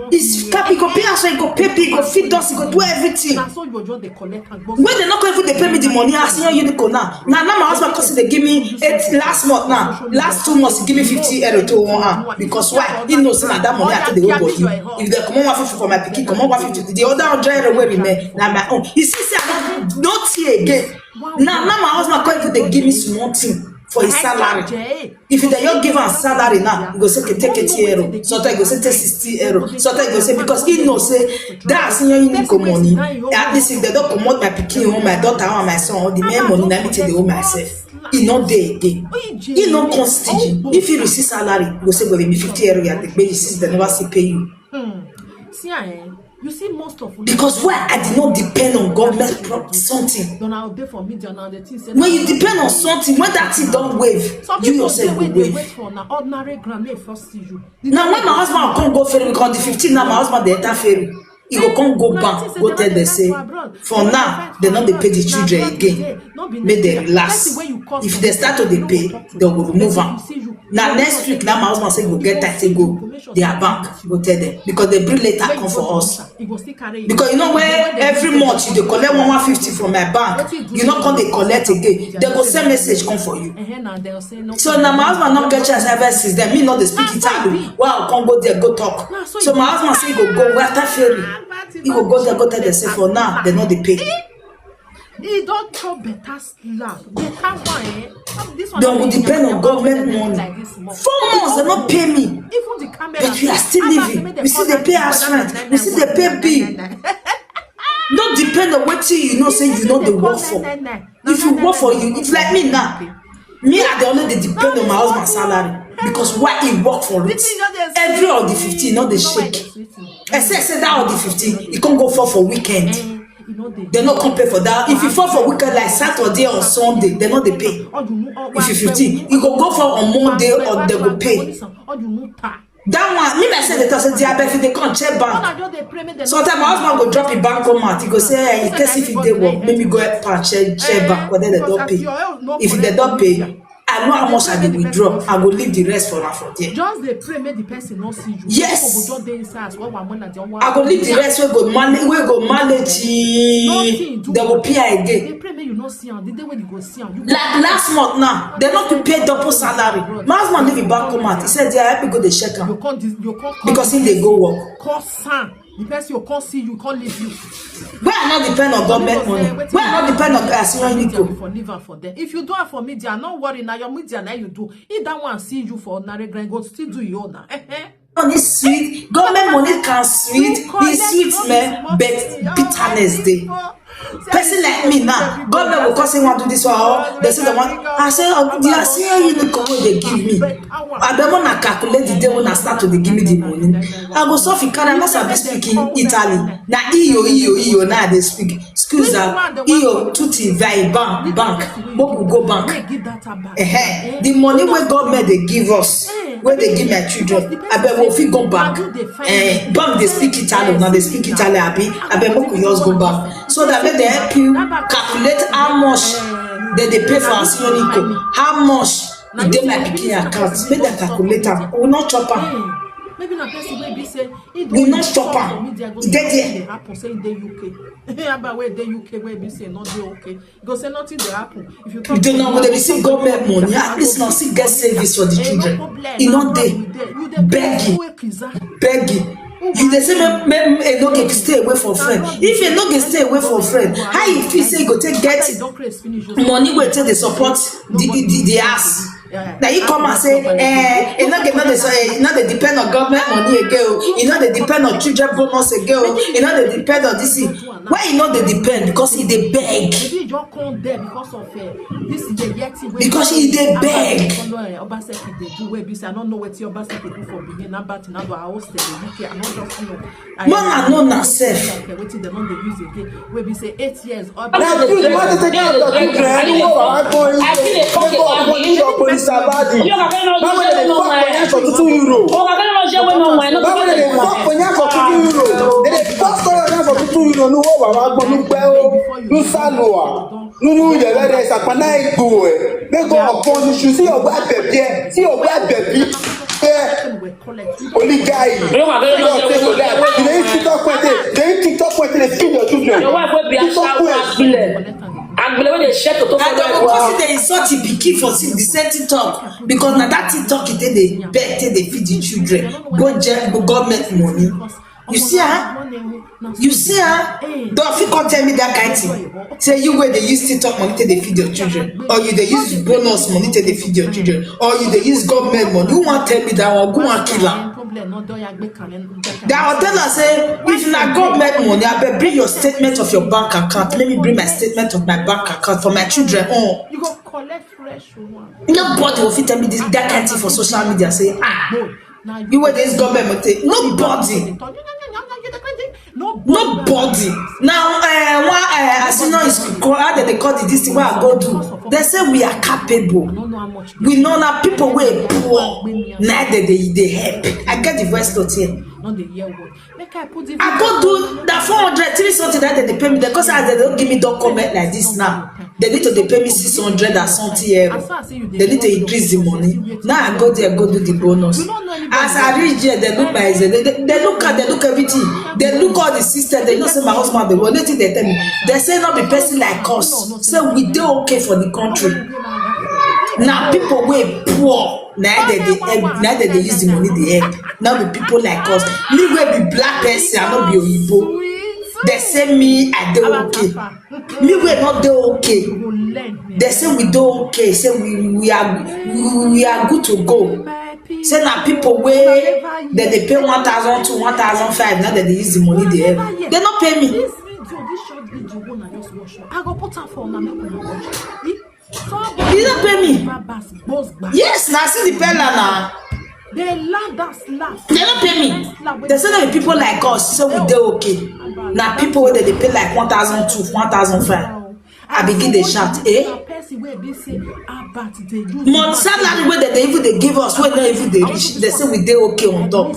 He's capable. He go pay us, he go pay, he go feed us, he go do everything. So you just they collect and when they not going to pay me the money, I see you go now. Now my husband because they give me 8 last month now. Last 2 months he give me 50 euro to 1 hand. Because why? He knows that money I take the whole body. If they come on 150 for my pikin, come on 150. The other 100 euro where remain. Now my own. You see, I don't see again. Now my husband can't even give me small thing for his salary. If they don't give him salary now, he go say take 80 euro. Sometimes he go say take 60 euro. Sometimes he go say because he knows say that's your unique money. At least if they don't promote my pikin or my daughter or my son or the main money, let me take the home myself. He not there again. He not constant. If he receive salary, he go say go give me 50 euro. You take basis they never see pay you. See, you see most of because why I did not depend on government something. When you depend on something, when that thing don't wave, you yourself will wave. Now when my husband come go ferry, because the 15 now my husband they enter ferry. He go come go back, go tell them say, for now, they not they pay the children again. Make them relax. If they start to they pay, they will remove them. Now next week, now my husband say go get that, say go their bank, go tell them because they bring later come for us. Because you know where every month you they collect 150 from my bank, you not come they collect again. They go send message come for you. So now my husband not get chance ever since then. Me not they speak Italian. Wow, come go there, go talk. So my husband say go after ferry. He go go there, go tell them say for now they not they pay. He don't chop better slap. Better one, This one they will depend on government money. Like 4 months they not pay me. Even the camera. But we are still living. We see they pay us rent. We see they pay bill. Don't depend on what you know say you know the work for. If you work for you, it's like me now. Me I the only depend on my husband's salary. Because why he work for it? Every of the 15, not the shake. I say that of the 15, he can't go for weekend. They not come pay for that. If you fall for weekend like Saturday or Sunday, they not they pay. If you 15, you go for on Monday or they will pay. That one, me myself they say if they can't check bank. Sometimes my husband go drop a bank amount. He go say, hey, in case if they work, maybe go and check bank, but then they don't pay. If they don't pay, I know how much I will withdraw. I will leave the rest for for there. Just they pray make the person not see you. Yes. I will leave the rest. We go manage. They will pay again. They pray make you not see them. The day when you go see them. Like last month now, they not to pay double salary. My husband leave the bank out. He said, "Yeah, I have to go to check him because if they go work." The person you can't see, you can't leave you. We are not depend on government money. We are not depend on for them. If you do it for media, not worry now. Your media now you do. If that one see you for ordinary grind, go still do your own. Money sweet, government money can sweet, it's sweet man, but bitterness day. Person like me now, government will cause him want to do this one. They say the one. I say, oh, they are saying you the cover they give me. I don't want to calculate the day when I start to they give me the money. I go so if can I not be speaking Italian. Now iyo now they speak. Excuse me, iyo tutti vai bank. What will go bank? The money where government they give us, where they give my children, I bet we'll fit go back. Bank they speak Italian, now they speak Italian. I bet we could just go back. So that when they help you calculate how much they pay for us, how much they my picking account. Make that calculator. We will not chop up. Maybe na person wey be say he we not stop am. Dey there. Happen say in the UK. About where the UK where be say not dey okay. Go say nothing dey happen. If you You don't know when they receive government money, at least now still get service for the children. You know they begging. You dey say make Enoch stay away from friend. If Enoch stay away from friend, how you feel say you go take get money wey take dey support the house? Now you come and say, not they depend on government money again. They depend on children bonus again. They depend on this. Why they depend? Because he they beg. Because he they beg. I don't know what your Obaseki do for beginning about now I host the UK. I not just know. Man, I know na self. Waiting the non they use again. Where we say 8 years. Now you the want to take out the children. You go I go Sabadi. Báwo lè fọ́ pọ̀nyá for €2? Báwo lè fọ́ pọ̀nyá for €2? Èdè fọ́ pọ̀nyá for €2 ní wọ́n wà wá gbọ́ ní pẹ́ ó ní sálùwà nínú ìyẹ̀lẹ́dẹ̀ ìsàpáná ìgbò ẹ̀ gbẹ́gbọ́ ọ̀pọ̀ oṣù sí ọ̀gbà bẹ̀bí sí ọ̀gbà bẹ̀bí pẹ́ olígáì. They TikTok point they feed your children. And when they share to talk about they insult the pikin for the same TikTok because now that TikTok it they beg they feed the children go government money. You see don't you come tell me that kind of thing. Say you where they use TikTok money they feed your children, or you they use bonus money they feed your children, or you they use government money. You want tell me that one go and kill her? That will tell us say if na government money, I better bring your statement of your bank account. Let me bring my statement of my bank account for my children. You go collect fresh one. Nobody will fit tell me this that kind of thing for social media. Say you were this government money. Nobody. Now as you know is how they call this thing where I go do. They say we are capable. We know now people were poor. Neither they help. I get the voice note here. I go do that 400, 3 something that they pay me because they don't give me document like this now. They need to pay me 600 or something. They need to increase the money. Now I go there, go do the bonus. As I reach there, they look my they look everything. They look all the system. They don't say my husband. They want nothing. They tell me. They say not be person like us. So we do okay for the country. Now people were poor. Now that they use the money they help. Now the people like us. Me will be black person, I not be Oyibo. They say me I do okay. Me will not do okay. They say we do okay. Say we are good to go. Say now people where that they pay 1,000 to 1,005. Now that they use the money they have. They not pay me. I go put up for you don't pay me. Yes, now see the pella now. They land that slap. They don't pay me. They say that people like us, so we do okay. Now people where they pay like 1,002, 1,005. I begin the shout, Mon salary where they even they give us when they even they reach. They say we do okay on top.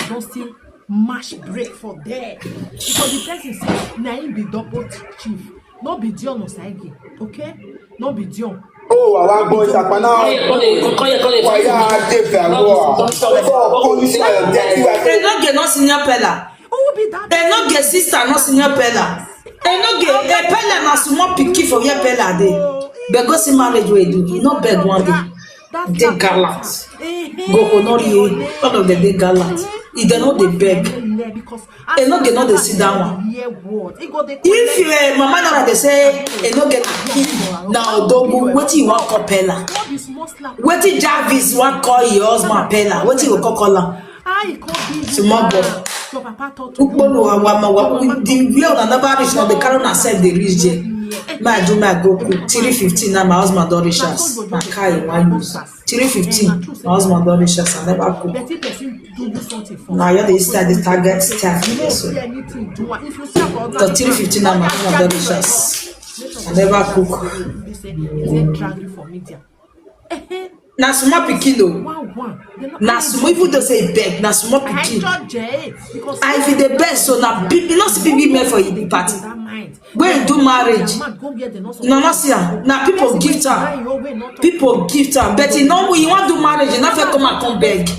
Don't still mash break for there because the person say na him be double chief. No be Dion Osaigi, okay? No be Dion. Oh, I want to go to Sapana. They don't get no senior pella. They don't get sister no senior pella. They don't get a pella na small picky for your pella day. But go see marriage way do. You not beg one day. They gallant. Go honor you. All of them they gallant. If they know they beg. They no get no they sit down. If mama now they say they no get now dogu what you want call pella. What you Jarvis want call your husband pella. What you go call her? Small boy. The way on another reach now the carry on self they reach there. My do my go 3:15 now my husband don't reach us. My car in one use 3:15 my husband don't reach us. I never cook. Now you dey start the target start. So the 3:15 now my husband don't reach us. I never cook. Na small pikin though. Na small even though say beg. Na small pikin. And if the best so na people not see people men for the party. When you do marriage, no see am. Na people gift am. People gift am. But you know when you want to do marriage, you not fit come and come beg.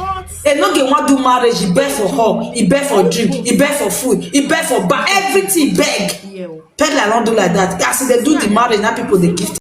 And no get want do marriage, he beg for her, he beg for drink, he beg for food, he beg for everything beg. Peddler don't do like that. As they do the marriage, now people they give